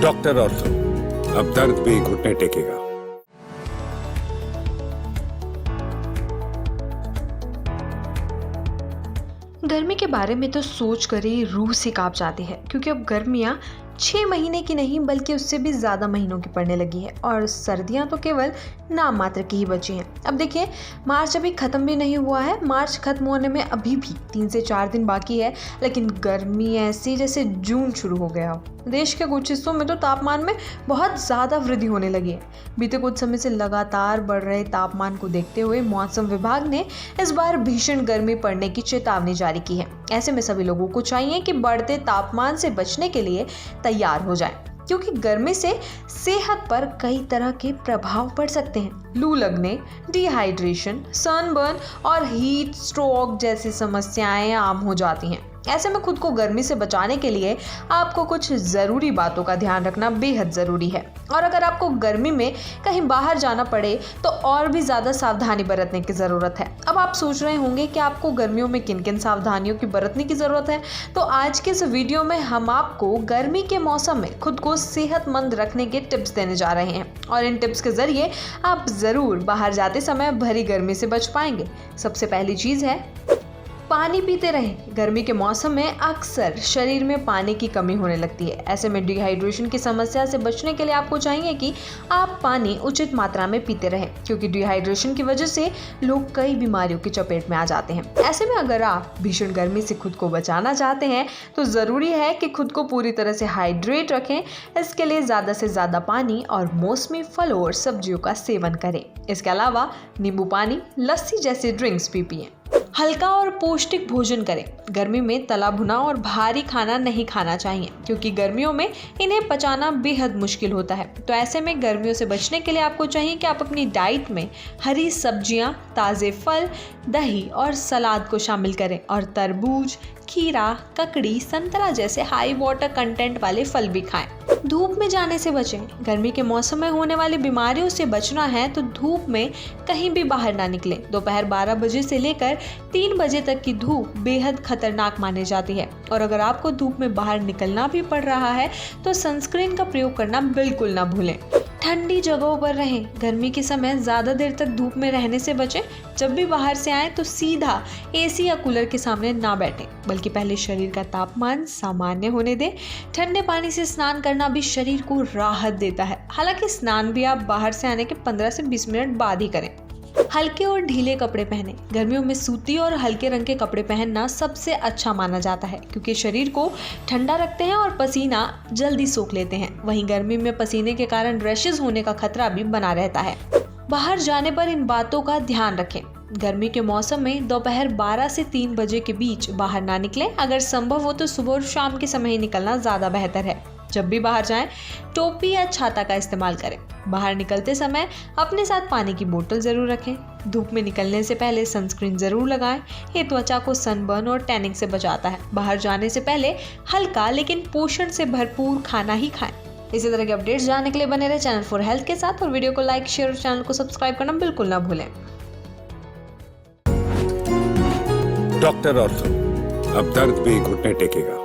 Doctor ortho, अब दर्द भी घुटने टेकेगा। गर्मी के बारे में तो सोच कर ही रूह से कांप जाती है, क्योंकि अब गर्मियाँ 6 महीने की नहीं बल्कि उससे भी ज़्यादा महीनों की पड़ने लगी है और सर्दियाँ तो केवल नाम मात्र की ही बची हैं। अब देखिए, मार्च अभी ख़त्म भी नहीं हुआ है। मार्च ख़त्म होने में अभी भी 3 से 4 दिन बाकी है, लेकिन गर्मी ऐसी जैसे जून शुरू हो गया हो। देश के कुछ हिस्सों में तो तापमान में बहुत ज़्यादा वृद्धि होने लगी है। बीते कुछ समय से लगातार बढ़ रहे तापमान को देखते हुए मौसम विभाग ने इस बार भीषण गर्मी पड़ने की चेतावनी जारी की है। ऐसे में सभी लोगों को चाहिए कि बढ़ते तापमान से बचने के लिए तैयार हो जाएं, क्योंकि गर्मी से सेहत पर कई तरह के प्रभाव पड़ सकते हैं। लू लगने, डिहाइड्रेशन, सनबर्न और हीट स्ट्रोक जैसी समस्याएं आम हो जाती हैं। ऐसे में खुद को गर्मी से बचाने के लिए आपको कुछ ज़रूरी बातों का ध्यान रखना बेहद ज़रूरी है। और अगर आपको गर्मी में कहीं बाहर जाना पड़े तो और भी ज़्यादा सावधानी बरतने की ज़रूरत है। अब आप सोच रहे होंगे कि आपको गर्मियों में किन किन सावधानियों की बरतने की ज़रूरत है, तो आज के इस वीडियो में हम आपको गर्मी के मौसम में खुद को सेहतमंद रखने के टिप्स देने जा रहे हैं और इन टिप्स के ज़रिए आप ज़रूर बाहर जाते समय भरी गर्मी से बच पाएंगे। सबसे पहली चीज़ है, पानी पीते रहें। गर्मी के मौसम में अक्सर शरीर में पानी की कमी होने लगती है। ऐसे में डिहाइड्रेशन की समस्या से बचने के लिए आपको चाहिए कि आप पानी उचित मात्रा में पीते रहें, क्योंकि डिहाइड्रेशन की वजह से लोग कई बीमारियों की चपेट में आ जाते हैं। ऐसे में अगर आप भीषण गर्मी से खुद को बचाना चाहते हैं तो ज़रूरी है कि खुद को पूरी तरह से हाइड्रेट रखें। इसके लिए ज़्यादा से ज़्यादा पानी और मौसमी फलों और सब्जियों का सेवन करें। इसके अलावा नींबू पानी, लस्सी जैसे ड्रिंक्स भी पिएं। हल्का और पौष्टिक भोजन करें। गर्मी में तला भुना और भारी खाना नहीं खाना चाहिए, क्योंकि गर्मियों में इन्हें पचाना बेहद मुश्किल होता है। तो ऐसे में गर्मियों से बचने के लिए आपको चाहिए कि आप अपनी डाइट में हरी सब्जियां, ताज़े फल, दही और सलाद को शामिल करें और तरबूज, खीरा, ककड़ी, संतरा जैसे हाई वाटर कंटेंट वाले फल भी खाएं। धूप में जाने से बचें। गर्मी के मौसम में होने वाली बीमारियों से बचना है तो धूप में कहीं भी बाहर ना निकलें। दोपहर 12 बजे से लेकर 3 बजे तक की धूप बेहद खतरनाक मानी जाती है और अगर आपको धूप में बाहर निकलना भी पड़ रहा है तो सनस्क्रीन का प्रयोग करना बिल्कुल ना भूलें। ठंडी जगहों पर रहें। गर्मी के समय ज़्यादा देर तक धूप में रहने से बचें। जब भी बाहर से आएँ तो सीधा एसी या कूलर के सामने ना बैठें, बल्कि पहले शरीर का तापमान सामान्य होने दें। ठंडे पानी से स्नान करना भी शरीर को राहत देता है। हालांकि स्नान भी आप बाहर से आने के 15 से 20 मिनट बाद ही करें। हल्के और ढीले कपड़े पहने। गर्मियों में सूती और हल्के रंग के कपड़े पहनना सबसे अच्छा माना जाता है, क्योंकि शरीर को ठंडा रखते हैं और पसीना जल्दी सोख लेते हैं। वहीं गर्मी में पसीने के कारण रैशेज होने का खतरा भी बना रहता है। बाहर जाने पर इन बातों का ध्यान रखें। गर्मी के मौसम में दोपहर 12 से 3 बजे के बीच बाहर ना निकलें। अगर संभव हो तो सुबह और शाम के समय ही निकलना ज़्यादा बेहतर है। जब भी बाहर जाएं, टोपी या छाता का इस्तेमाल करें। बाहर निकलते समय अपने साथ पानी की बोतल ज़रूर रखें। धूप में निकलने से पहले सनस्क्रीन ज़रूर लगाएं। ये त्वचा को सनबर्न और टैनिंग से बचाता है। बाहर जाने से पहले हल्का लेकिन पोषण से भरपूर खाना ही खाएं। इसी तरह के अपडेट्स जानने के लिए बने रहे चैनल फॉर हेल्थ के साथ और वीडियो को लाइक, शेयर और चैनल को सब्सक्राइब करना बिल्कुल ना भूलें। डॉक्टर ऑर्थो, अब दर्द भी घुटने टेकेगा।